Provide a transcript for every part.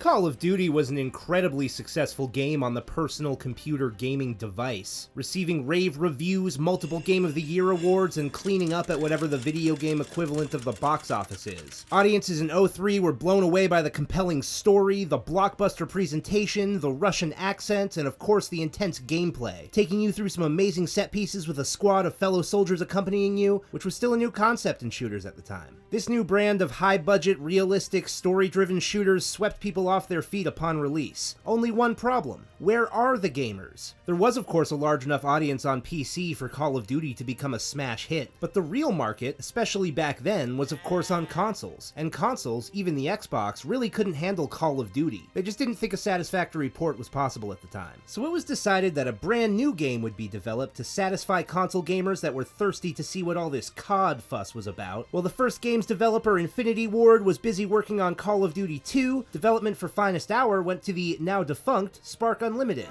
Call of Duty was an incredibly successful game on the personal computer gaming device, receiving rave reviews, multiple Game of the Year awards, and cleaning up at whatever the video game equivalent of the box office is. Audiences in 03 were blown away by the compelling story, the blockbuster presentation, the Russian accent, and of course the intense gameplay, taking you through some amazing set pieces with a squad of fellow soldiers accompanying you, which was still a new concept in shooters at the time. This new brand of high-budget, realistic, story-driven shooters swept people off their feet upon release. Only one problem: where are the gamers? There was of course a large enough audience on PC for Call of Duty to become a smash hit, but the real market, especially back then, was of course on consoles, and consoles, even the Xbox, really couldn't handle Call of Duty. They just didn't think a satisfactory port was possible at the time. So it was decided that a brand new game would be developed to satisfy console gamers that were thirsty to see what all this CoD fuss was about. While the first game's developer, Infinity Ward, was busy working on Call of Duty 2, development for Finest Hour went to the now defunct Spark Unlimited.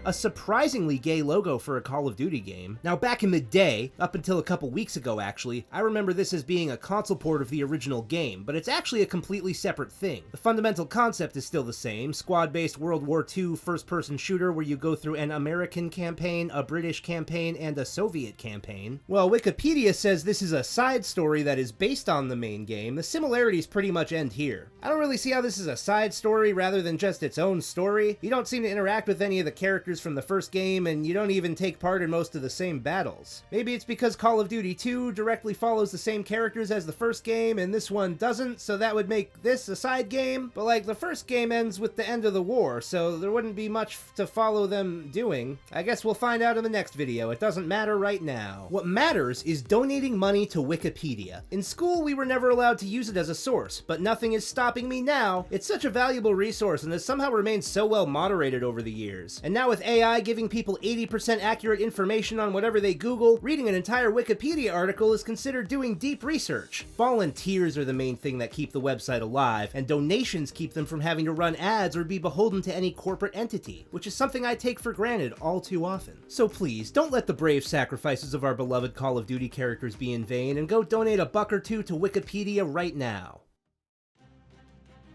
A surprisingly gay logo for a Call of Duty game. Now back in the day, up until a couple weeks ago actually, I remember this as being a console port of the original game, but it's actually a completely separate thing. The fundamental concept is still the same: squad-based World War II first-person shooter where you go through an American campaign, a British campaign, and a Soviet campaign. Well, Wikipedia says this is a side story that is based on the main game. The similarities pretty much end here. I don't really see how this is a side story rather than just its own story. You don't seem to interact with any of the characters from the first game, and you don't even take part in most of the same battles. Maybe it's because Call of Duty 2 directly follows the same characters as the first game, and this one doesn't, so that would make this a side game. But like, the first game ends with the end of the war, so there wouldn't be much to follow them doing. I guess we'll find out in the next video. It doesn't matter right now. What matters is donating money to Wikipedia. In school, we were never allowed to use it as a source, but nothing is stopping me now. It's such a valuable resource and has somehow remained so well moderated over the years. And now with AI giving people 80% accurate information on whatever they Google, reading an entire Wikipedia article is considered doing deep research. Volunteers are the main thing that keep the website alive, and donations keep them from having to run ads or be beholden to any corporate entity, which is something I take for granted all too often. So please, don't let the brave sacrifices of our beloved Call of Duty characters be in vain, and go donate $1 or $2 to Wikipedia right now.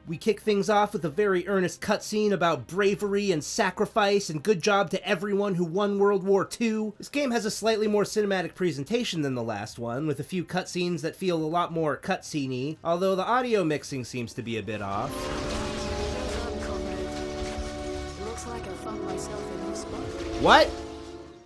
We kick things off with a very earnest cutscene about bravery and sacrifice, and good job to everyone who won World War II. This game has a slightly more cinematic presentation than the last one, with a few cutscenes that feel a lot more cutscene-y, although the audio mixing seems to be a bit off. Looks like I found myself a new spot. What?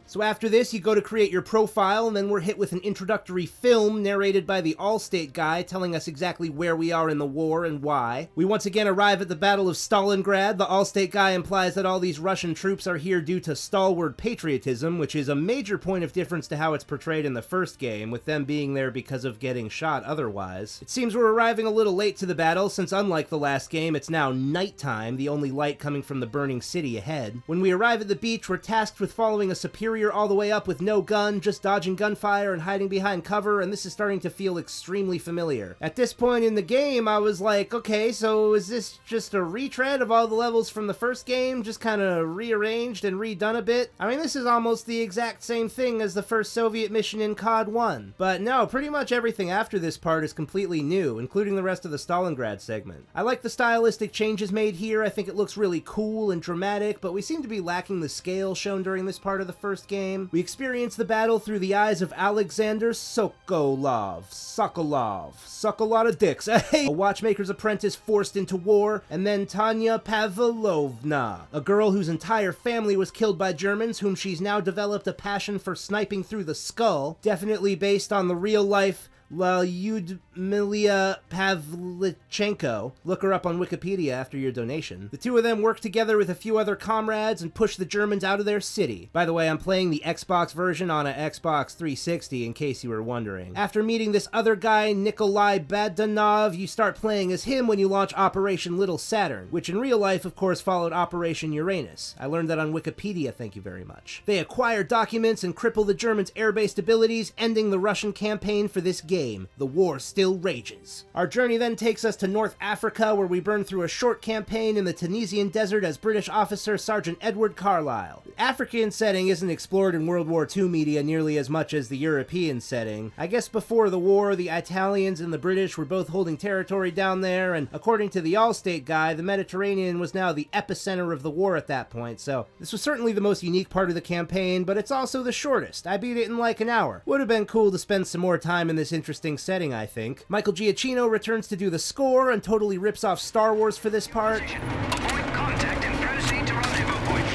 So after this, you go to create your profile, and then we're hit with an introductory film narrated by the Allstate guy telling us exactly where we are in the war and why. We once again arrive at the Battle of Stalingrad. The Allstate guy implies that all these Russian troops are here due to stalwart patriotism, which is a major point of difference to how it's portrayed in the first game, with them being there because of getting shot otherwise. It seems we're arriving a little late to the battle, since unlike the last game, it's now nighttime, the only light coming from the burning city ahead. When we arrive at the beach, we're tasked with following a superior all the way up with no gun, just dodging gunfire and hiding behind cover, and this is starting to feel extremely familiar. At this point in the game, I was like, okay, so is this just a retread of all the levels from the first game, just kind of rearranged and redone a bit? I mean, this is almost the exact same thing as the first Soviet mission in CoD 1. But no, pretty much everything after this part is completely new, including the rest of the Stalingrad segment. I like the stylistic changes made here. I think it looks really cool and dramatic, but we seem to be lacking the scale shown during this part of the first game. We experience the battle through the eyes of Alexander Sokolov. Suck a lot of dicks. A watchmaker's apprentice forced into war, and then Tanya Pavlovna, a girl whose entire family was killed by Germans, whom she's now developed a passion for sniping through the skull, definitely based on the real-life Lyudmila Pavlichenko. Look her up on Wikipedia after your donation. The two of them work together with a few other comrades and push the Germans out of their city. By the way, I'm playing the Xbox version on a Xbox 360 in case you were wondering. After meeting this other guy, Nikolai Badanov, you start playing as him when you launch Operation Little Saturn, which in real life, of course, followed Operation Uranus. I learned that on Wikipedia, thank you very much. They acquire documents and cripple the Germans' air-based abilities, ending the Russian campaign for this game. game, the war still rages. Our journey then takes us to North Africa, where we burn through a short campaign in the Tunisian desert as British officer Sergeant Edward Carlyle. The African setting isn't explored in World War II media nearly as much as the European setting. I guess before the war, the Italians and the British were both holding territory down there, and according to the Allstate guy, the Mediterranean was now the epicenter of the war at that point, so this was certainly the most unique part of the campaign, but it's also the shortest. I beat it in like an hour. Would have been cool to spend some more time in this interesting setting, I think. Michael Giacchino returns to do the score and totally rips off Star Wars for this part. Avoid contact and proceed to rendezvous point.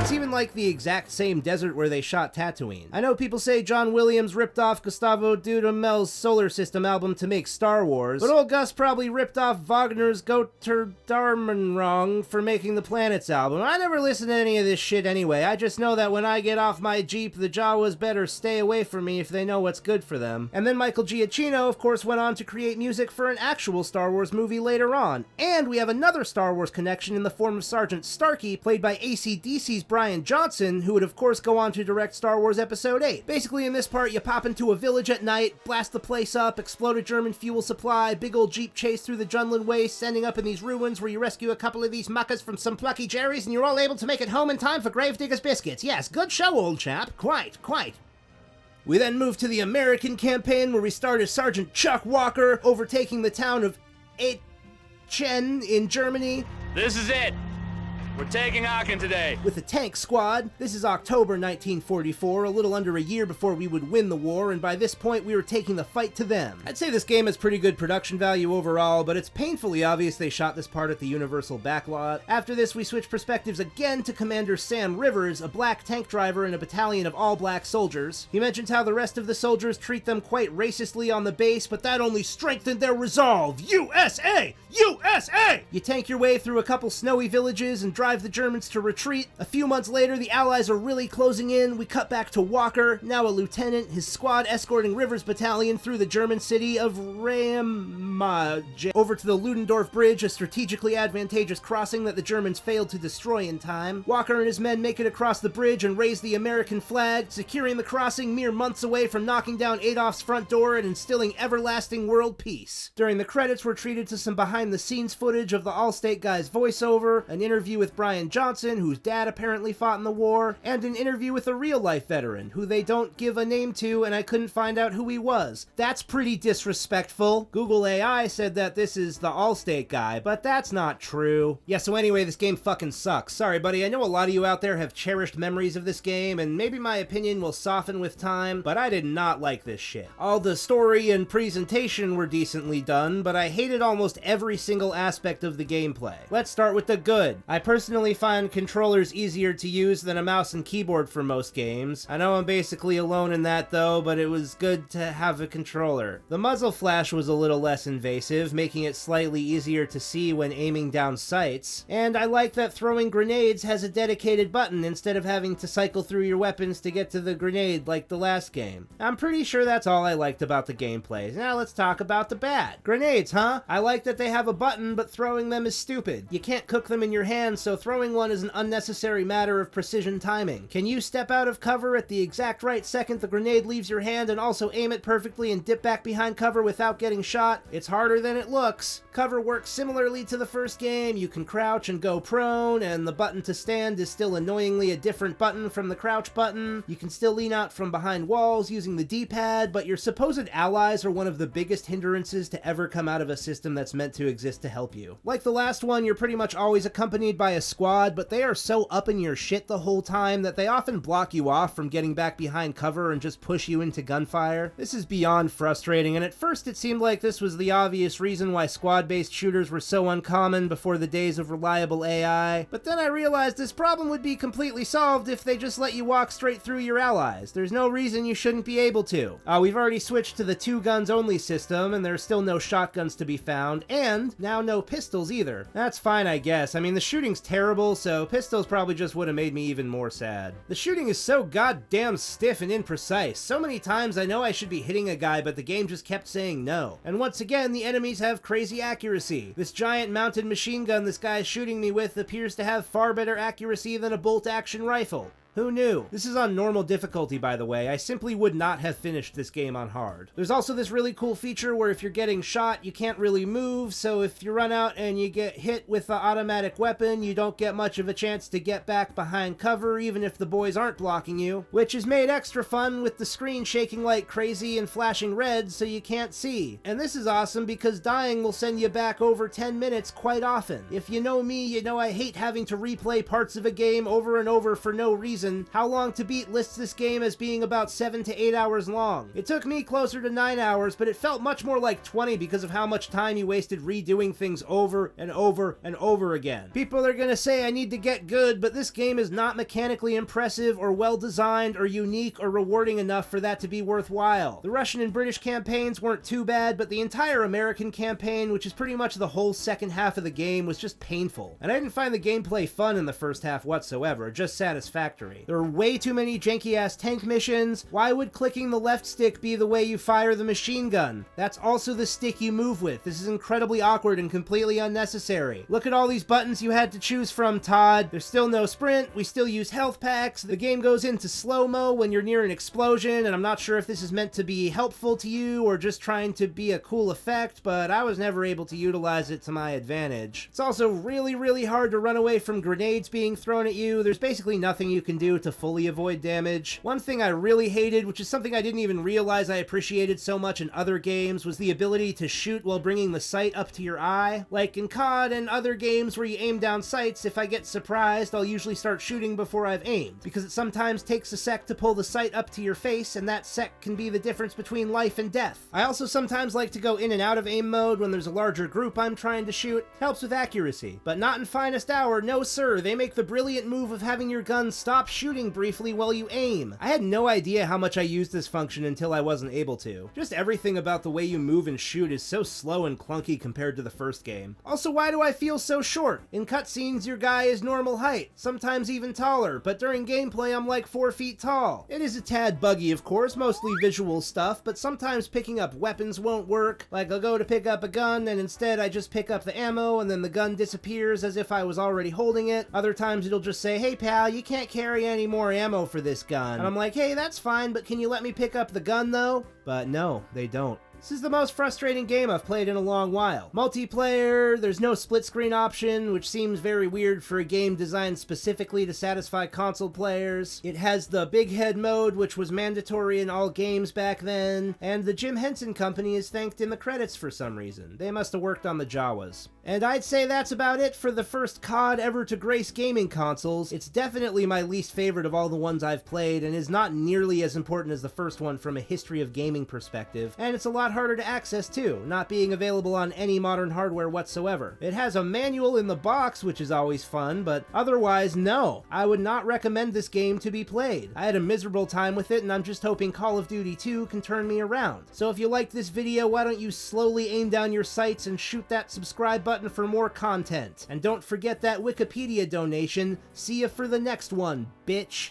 It's even like the exact same desert where they shot Tatooine. I know people say John Williams ripped off Gustavo Dudamel's Solar System album to make Star Wars, but old Gus probably ripped off Wagner's Götterdämmerung for making the Planets album. I never listened to any of this shit anyway. I just know that when I get off my Jeep, the Jawas better stay away from me if they know what's good for them. And then Michael Giacchino, of course, went on to create music for an actual Star Wars movie later on. And we have another Star Wars connection in the form of Sergeant Starkey, played by AC/DC's Brian Johnson, who would of course go on to direct Star Wars Episode 8. Basically in this part, you pop into a village at night, blast the place up, explode a German fuel supply, big old jeep chase through the Junlin Waste, ending up in these ruins where you rescue a couple of these muckers from some plucky Jerrys, and you're all able to make it home in time for Gravedigger's biscuits. Yes, good show, old chap. Quite. We then move to the American campaign, where we start as Sergeant Chuck Walker, overtaking the town of Aachen in Germany. This is it. We're taking Aachen today. With the tank squad. This is October 1944, a little under a year before we would win the war, and by this point we were taking the fight to them. I'd say this game has pretty good production value overall, but it's painfully obvious they shot this part at the Universal backlot. After this, we switch perspectives again to Commander Sam Rivers, a black tank driver in a battalion of all black soldiers. He mentions how the rest of the soldiers treat them quite racistly on the base, but that only strengthened their resolve. USA! USA! You tank your way through a couple snowy villages and drive the Germans to retreat. A few months later, the Allies are really closing in. We cut back to Walker, now a lieutenant, his squad escorting Rivers' battalion through the German city of Ramage over to the Ludendorff Bridge, a strategically advantageous crossing that the Germans failed to destroy in time. Walker and his men make it across the bridge and raise the American flag, securing the crossing mere months away from knocking down Adolf's front door and instilling everlasting world peace. During the credits, we're treated to some behind-the-scenes footage of the Allstate guy's voiceover, an interview with Brian Johnson, whose dad apparently fought in the war, and an interview with a real-life veteran, who they don't give a name to, and I couldn't find out who he was. That's pretty disrespectful. Google AI said that this is the Allstate guy, but that's not true. Yeah, so anyway, this game fucking sucks. Sorry, buddy, I know a lot of you out there have cherished memories of this game, and maybe my opinion will soften with time, but I did not like this shit. All the story and presentation were decently done, but I hated almost every single aspect of the gameplay. Let's start with the good. I personally find controllers easier to use than a mouse and keyboard for most games. I know I'm basically alone in that though, but it was good to have a controller. The muzzle flash was a little less invasive, making it slightly easier to see when aiming down sights. And I like that throwing grenades has a dedicated button instead of having to cycle through your weapons to get to the grenade like the last game. I'm pretty sure that's all I liked about the gameplay. Now let's talk about the bad. Grenades, huh? I like that they have a button, but throwing them is stupid. You can't cook them in your hand, so throwing one is an unnecessary matter of precision timing. Can you step out of cover at the exact right second the grenade leaves your hand and also aim it perfectly and dip back behind cover without getting shot? It's harder than it looks. Cover works similarly to the first game. You can crouch and go prone, and the button to stand is still annoyingly a different button from the crouch button. You can still lean out from behind walls using the D-pad, but your supposed allies are one of the biggest hindrances to ever come out of a system that's meant to exist to help you. Like the last one, you're pretty much always accompanied by a squad, but they are so up in your shit the whole time that they often block you off from getting back behind cover and just push you into gunfire. This is beyond frustrating, and at first it seemed like this was the obvious reason why squad-based shooters were so uncommon before the days of reliable AI, but then I realized this problem would be completely solved if they just let you walk straight through your allies. There's no reason you shouldn't be able to. We've already switched to the 2 guns only system, and there's still no shotguns to be found, and now no pistols either. That's fine, I guess. I mean, the shooting's terrible, so pistols probably just would have made me even more sad. The shooting is so goddamn stiff and imprecise. So many times I know I should be hitting a guy, but the game just kept saying no. And once again, the enemies have crazy accuracy. This giant mounted machine gun this guy is shooting me with appears to have far better accuracy than a bolt-action rifle. Who knew? This is on normal difficulty, by the way. I simply would not have finished this game on hard. There's also this really cool feature where if you're getting shot, you can't really move, so if you run out and you get hit with the automatic weapon, you don't get much of a chance to get back behind cover, even if the boys aren't blocking you, which is made extra fun with the screen shaking like crazy and flashing red so you can't see. And this is awesome because dying will send you back over 10 minutes quite often. If you know me, you know I hate having to replay parts of a game over and over for no reason. How Long to Beat lists this game as being about 7 to 8 hours long. It took me closer to 9 hours, but it felt much more like 20 because of how much time you wasted redoing things over and over and over again. People are gonna say I need to get good, but this game is not mechanically impressive or well designed or unique or rewarding enough for that to be worthwhile. The Russian and British campaigns weren't too bad, but the entire American campaign, which is pretty much the whole second half of the game, was just painful. And I didn't find the gameplay fun in the first half whatsoever, just satisfactory. There were way too many janky-ass tank missions. Why would clicking the left stick be the way you fire the machine gun? That's also the stick you move with. This is incredibly awkward and completely unnecessary. Look at all these buttons you had to choose from, Todd. There's still no sprint, we still use health packs, the game goes into slow-mo when you're near an explosion, and I'm not sure if this is meant to be helpful to you or just trying to be a cool effect, but I was never able to utilize it to my advantage. It's also really, really hard to run away from grenades being thrown at you. There's basically nothing you can do to fully avoid damage. One thing I really hated, which is something I didn't even realize I appreciated so much in other games, was the ability to shoot while bringing the sight up to your eye. Like in CoD and other games where you aim down sights, if I get surprised, I'll usually start shooting before I've aimed, because it sometimes takes a sec to pull the sight up to your face, and that sec can be the difference between life and death. I also sometimes like to go in and out of aim mode when there's a larger group I'm trying to shoot. Helps with accuracy. But not in Finest Hour, no sir. They make the brilliant move of having your gun stop shooting briefly while you aim. I had no idea how much I used this function until I wasn't able to. Just everything about the way you move and shoot is so slow and clunky compared to the first game. Also, why do I feel so short? In cutscenes, your guy is normal height, sometimes even taller, but during gameplay I'm like 4 feet tall. It is a tad buggy, of course, mostly visual stuff, but sometimes picking up weapons won't work. Like I'll go to pick up a gun and instead I just pick up the ammo and then the gun disappears as if I was already holding it. Other times it'll just say, hey pal, you can't carry any more ammo for this gun. And I'm like, hey, that's fine, but can you let me pick up the gun though? But no, they don't. This is the most frustrating game I've played in a long while. Multiplayer, there's no split screen option, which seems very weird for a game designed specifically to satisfy console players. It has the big head mode, which was mandatory in all games back then, and the Jim Henson Company is thanked in the credits for some reason. They must have worked on the Jawas. And I'd say that's about it for the first CoD ever to grace gaming consoles. It's definitely my least favorite of all the ones I've played, and is not nearly as important as the first one from a history of gaming perspective, and it's a lot harder to access too, not being available on any modern hardware whatsoever. It has a manual in the box, which is always fun, but otherwise, no. I would not recommend this game to be played. I had a miserable time with it, and I'm just hoping Call of Duty 2 can turn me around. So if you liked this video, why don't you slowly aim down your sights and shoot that subscribe button for more content. And don't forget that Wikipedia donation. See ya for the next one, bitch.